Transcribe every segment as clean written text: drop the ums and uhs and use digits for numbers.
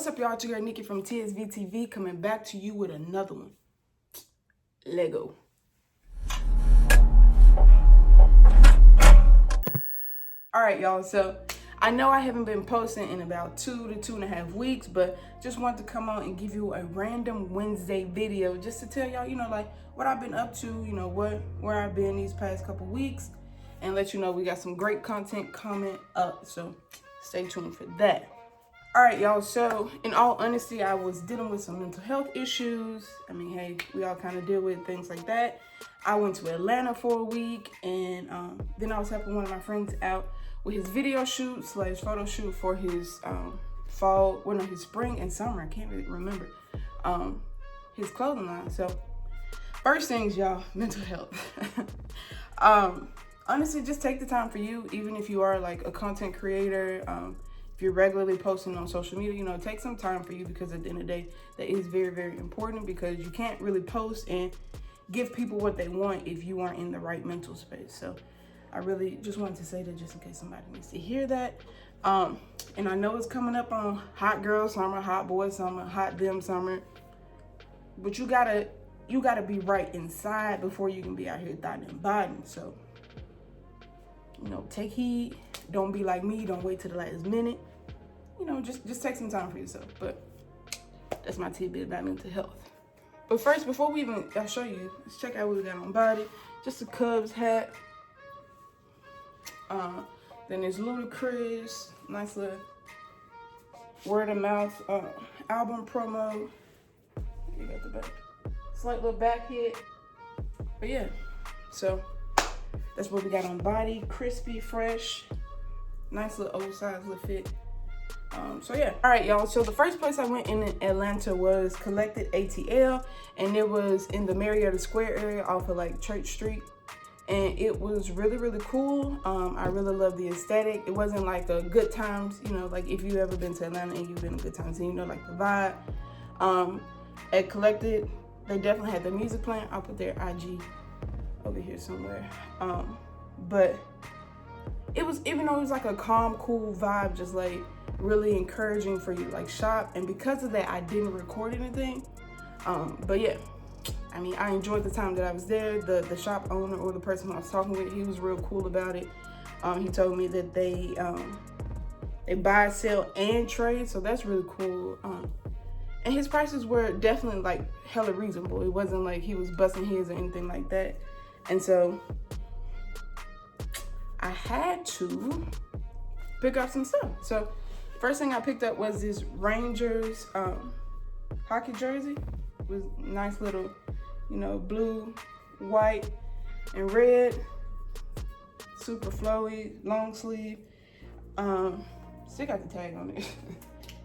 What's up, y'all? It's your girl Nikki from TSV TV coming back to you with another one. Lego. Alright, y'all, so I know I haven't been posting in about 2 to 2.5 weeks, but just wanted to come on and give you a random Wednesday video just to tell y'all, like what I've been up to, where I've been these past couple weeks, and let you know we got some great content coming up, so stay tuned for that. All right, y'all, so in all honesty, I was dealing with some mental health issues. I mean, hey, we all kind of deal with things like that. I went to Atlanta for a week, and then I was helping one of my friends out with his video shoot / photo shoot for his his spring and summer, I can't really remember, his clothing line. So first things, y'all, mental health. Honestly, just take the time for you, even if you are like a content creator, if you're regularly posting on social media, take some time for you, because at the end of the day, that is very, very important, because you can't really post and give people what they want if you aren't in the right mental space. So I really just wanted to say that, just in case somebody needs to hear that. And I know it's coming up on hot girl summer, hot boy summer, hot them summer, but you gotta be right inside before you can be out here thotting and biting. So, take heed. Don't be like me. Don't wait till the last minute. Just take some time for yourself. But that's my tidbit about mental health. But first, before we even show you, let's check out what we got on body. Just a Cubs hat. Then there's Ludacris, nice little word of mouth album promo. You got the back, slight little back hit. But yeah, so that's what we got on body. Crispy, fresh, nice little oversized little fit. So yeah, all right, y'all. So the first place I went in Atlanta was Collected ATL, and it was in the Marietta Square area off of like Church Street, and it was really, really cool. I really love the aesthetic. It wasn't like a Good Times, like if you've ever been to Atlanta and you've been to Good Times, and like the vibe. At Collected, they definitely had the music playing. I'll put their IG over here somewhere. But it was, even though it was like a calm, cool vibe, just like really encouraging for you like shop, and because of that I didn't record anything, but yeah, I mean, I enjoyed the time that I was there. The shop owner, or the person who I was talking with, he was real cool about it. He told me that they buy, sell, and trade, so that's really cool. And his prices were definitely like hella reasonable. It wasn't like he was busting his or anything like that. And so I had to pick up some stuff. So first thing I picked up was this Rangers hockey jersey. It was nice little, blue, white, and red. Super flowy, long sleeve. Still got the tag on it.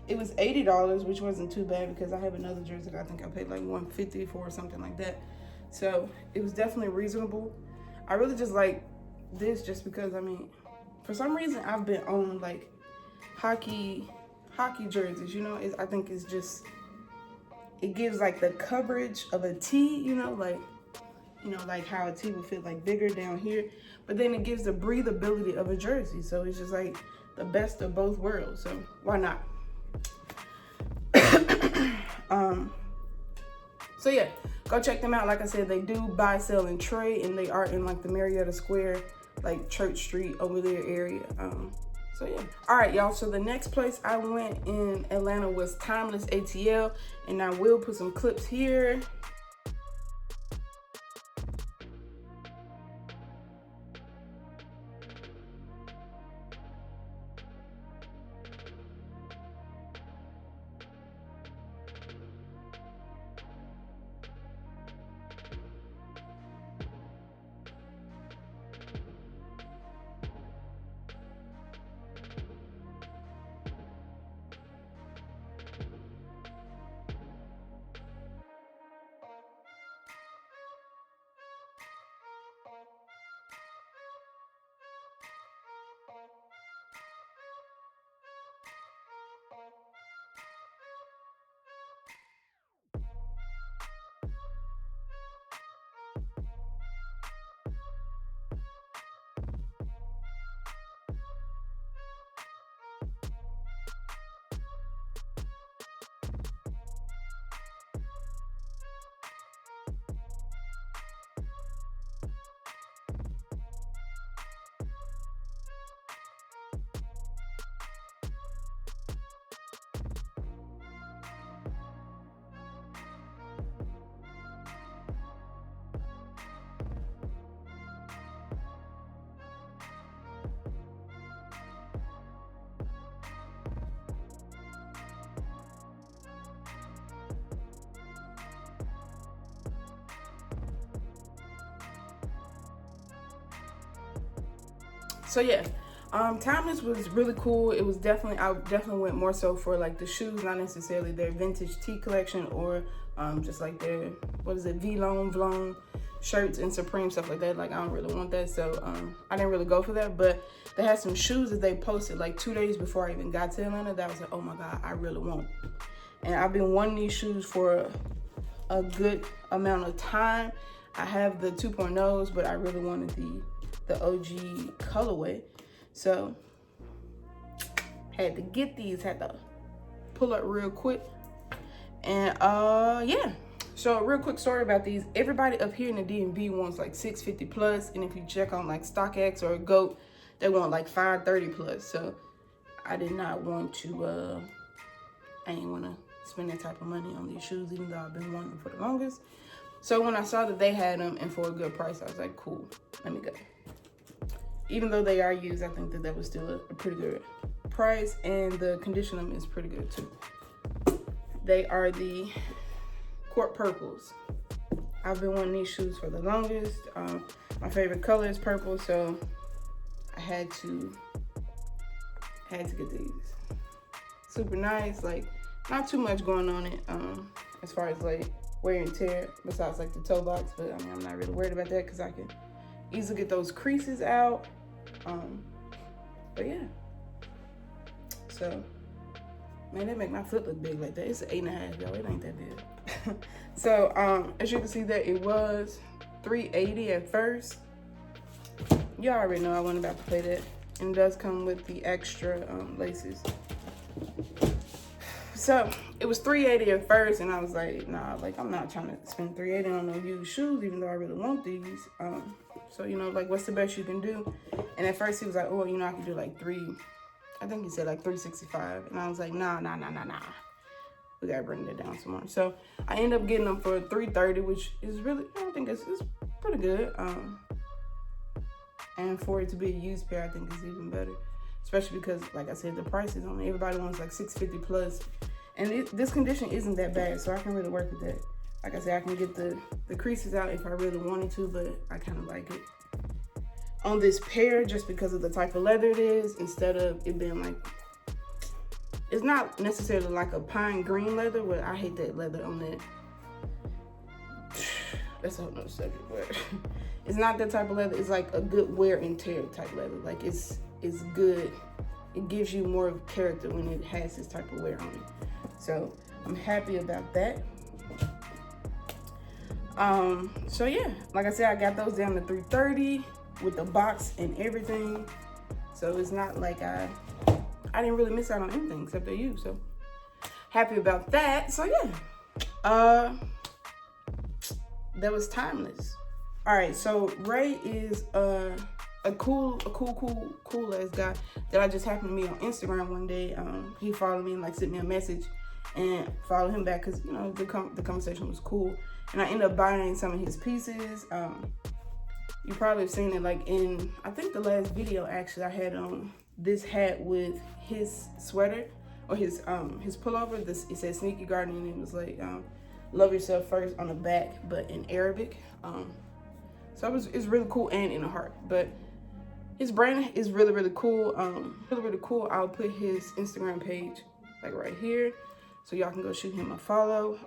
It was $80, which wasn't too bad, because I have another jersey that I think I paid like $150 for or something like that. So it was definitely reasonable. I really just like this just because, I mean, for some reason I've been on like hockey jerseys, I think it's just, it gives like the coverage of a tee, like how a tee would fit like bigger down here, but then it gives the breathability of a jersey. So it's just like the best of both worlds. So why not? So yeah, go check them out. Like I said, they do buy, sell, and trade, and they are in like the Marietta Square, like Church Street over there area. So yeah. All right, y'all. So the next place I went in Atlanta was Timeless ATL, and I will put some clips here. So yeah, Timeless was really cool. It was definitely, I definitely went more so for like the shoes, not necessarily their vintage tee collection or just like their, what is it, Vlone shirts and Supreme stuff like that. Like I don't really want that, so I didn't really go for that. But they had some shoes that they posted like 2 days before I even got to Atlanta that I was like, oh my God, I really want. And I've been wanting these shoes for a good amount of time. I have the 2.0s, but I really wanted the OG colorway. So had to get these, had to pull up real quick. And yeah, so a real quick story about these. Everybody up here in the DMV wants like 650 plus, and if you check on like StockX or GOAT, they want like 530 plus. So I did not want to, I didn't want to spend that type of money on these shoes, even though I've been wanting them for the longest. So when I saw that they had them and for a good price, I was like, cool, let me go. Even though they are used, I think that that was still a pretty good price, and the condition of them is pretty good too. They are the Court Purples. I've been wanting these shoes for the longest. My favorite color is purple, so I had to get these. Super nice, like not too much going on it as far as like wear and tear, besides like the toe box, but I mean, I'm not really worried about that because I can easily get those creases out. But yeah, so man, they make my foot look big like that. It's an 8.5, y'all. It ain't that big. So as you can see that it was $380 at first. You already know I wasn't about to pay that, and it does come with the extra laces. So it was $380 at first, and I was like, nah, like I'm not trying to spend $380 on no used shoes, even though I really want these. So you know, like what's the best you can do? And at first he was like, oh, you know, I can do like I think he said like $365, and I was like, nah. We gotta bring that down some more. So I ended up getting them for $330, which is really, I think it's pretty good. And for it to be a used pair, I think is even better. Especially because, like I said, the price is on it. Everybody wants like $650 plus. And this condition isn't that bad, so I can really work with that. Like I said, I can get the creases out if I really wanted to, but I kind of like it on this pair just because of the type of leather it is, instead of it being like, it's not necessarily like a pine green leather, but I hate that leather on that. That's a whole nother subject, but it's not that type of leather. It's like a good wear and tear type leather. Like it's good. It gives you more of character when it has this type of wear on it. So I'm happy about that. So yeah, like I said, I got those down to $330 with the box and everything. So it's not like I didn't really miss out on anything except they used. So happy about that. So yeah, that was Timeless. All right, so Ray is a cool ass guy that I just happened to meet on Instagram one day. He followed me and like sent me a message, and followed him back because, you know, the conversation was cool. And I ended up buying some of his pieces. You probably have seen it like in, I think the last video actually, I had this hat with his sweater or his pullover. It said Sneaky Garden, and it was like love yourself first on the back, but in Arabic. So it's really cool and in a heart. But his brand is really cool. Really cool. I'll put his Instagram page like right here, so y'all can go shoot him a follow.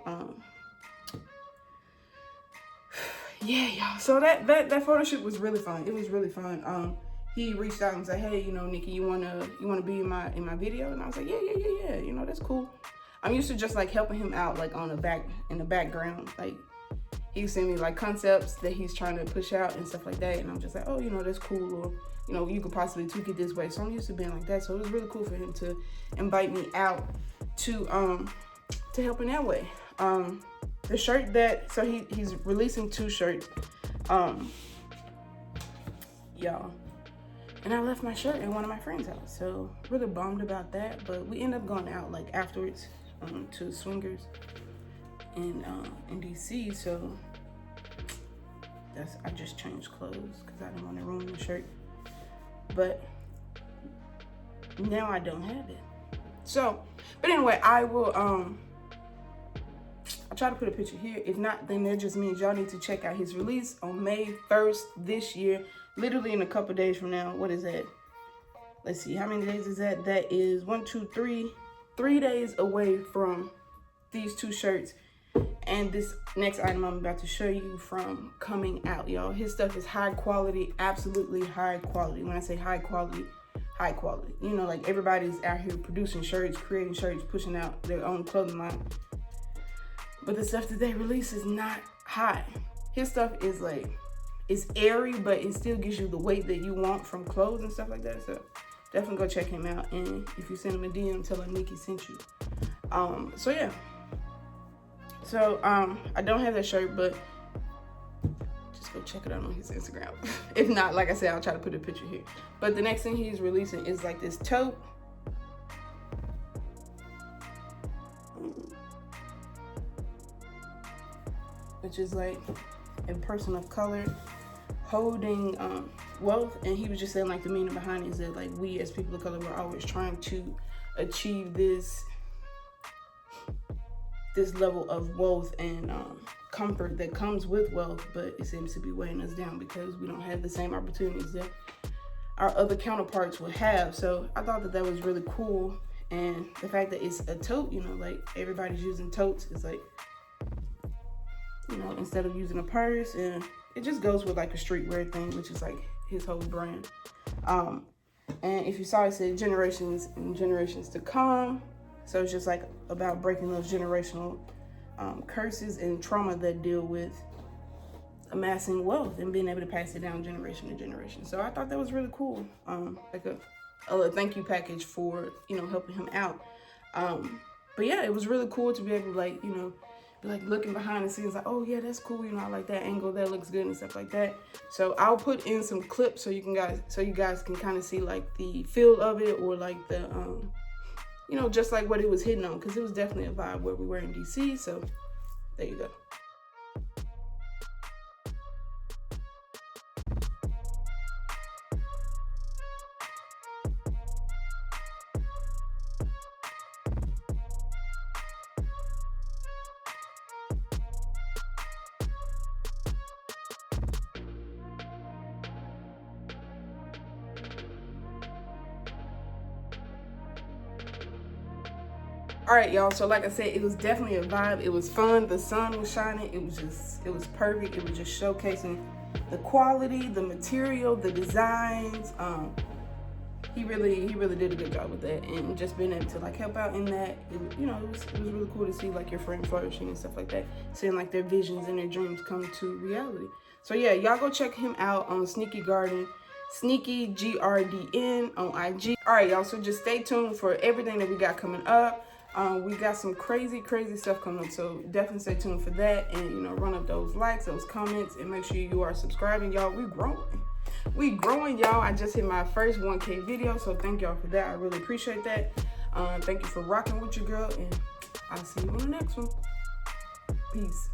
Yeah, y'all. So that photo shoot was really fun. It was really fun. He reached out and said, hey, you know, Nikki, you wanna be in my video? And I was like, yeah. You know, that's cool. I'm used to just like helping him out like in the background. Like he send me like concepts that he's trying to push out and stuff like that, and I'm just like, oh, you know, that's cool, or you know, you could possibly tweak it this way. So I'm used to being like that. So it was really cool for him to invite me out to help in that way. The shirt that, so he's releasing 2 shirts, y'all. And I left my shirt in one of my friend's house, so really bummed about that. But we ended up going out like afterwards to Swingers in DC. So I just changed clothes because I didn't want to ruin the shirt. But now I don't have it. So, but anyway, I will I'll try to put a picture here. If not, then that just means y'all need to check out his release on May 1st this year. Literally in a couple days from now. What is that? let's see, how many days is that? That is 1, 2, 3, 3 days away from these 2 shirts and this next item I'm about to show you from coming out, y'all. His stuff is high quality, absolutely high quality. When I say high quality, high quality. You know, like everybody's out here producing shirts, creating shirts, pushing out their own clothing line. But the stuff that they release is not high. His stuff is like, it's airy, but it still gives you the weight that you want from clothes and stuff like that. So definitely go check him out. And if you send him a DM, tell him Nikki sent you. So yeah. So I don't have that shirt, but just go check it out on his Instagram. If not, like I said, I'll try to put a picture here. But the next thing he's releasing is like this tote. Which is like a person of color holding wealth. And he was just saying like the meaning behind it is that like we as people of color, we're always trying to achieve this level of wealth and comfort that comes with wealth, but it seems to be weighing us down because we don't have the same opportunities that our other counterparts would have. So I thought that that was really cool. And the fact that it's a tote, you know, like everybody's using totes, it's like, you know, instead of using a purse, and it just goes with like a streetwear thing, which is like his whole brand. And if you saw, it said generations and generations to come. So it's just like about breaking those generational curses and trauma that deal with amassing wealth and being able to pass it down generation to generation. So I thought that was really cool. Like a thank you package for, you know, helping him out. But yeah, it was really cool to be able to like, you know, be like looking behind the scenes like, oh yeah, that's cool. You know, I like that angle, that looks good and stuff like that. So I'll put in some clips so you guys can kind of see like the feel of it, or like the, you know, just like what it was hitting on, because it was definitely a vibe where we were in DC. So there you go. All right, y'all, so like I said, it was definitely a vibe. It was fun. The sun was shining. It was perfect. It was just showcasing the quality, the material, the designs. He really did a good job with that, and just being able to like help out in that, you know, it was really cool to see like your friend flourishing and stuff like that, seeing like their visions and their dreams come to reality. So yeah, y'all go check him out on Sneaky Garden, Sneaky GRDN on IG. All right, y'all, so just stay tuned for everything that we got coming up. We got some crazy stuff coming up, so definitely stay tuned for that. And, you know, run up those likes, those comments, and make sure you are subscribing, y'all. We growing, y'all. I just hit my first 1K video, so thank y'all for that. I really appreciate that. Thank you for rocking with your girl, and I'll see you on the next one. Peace.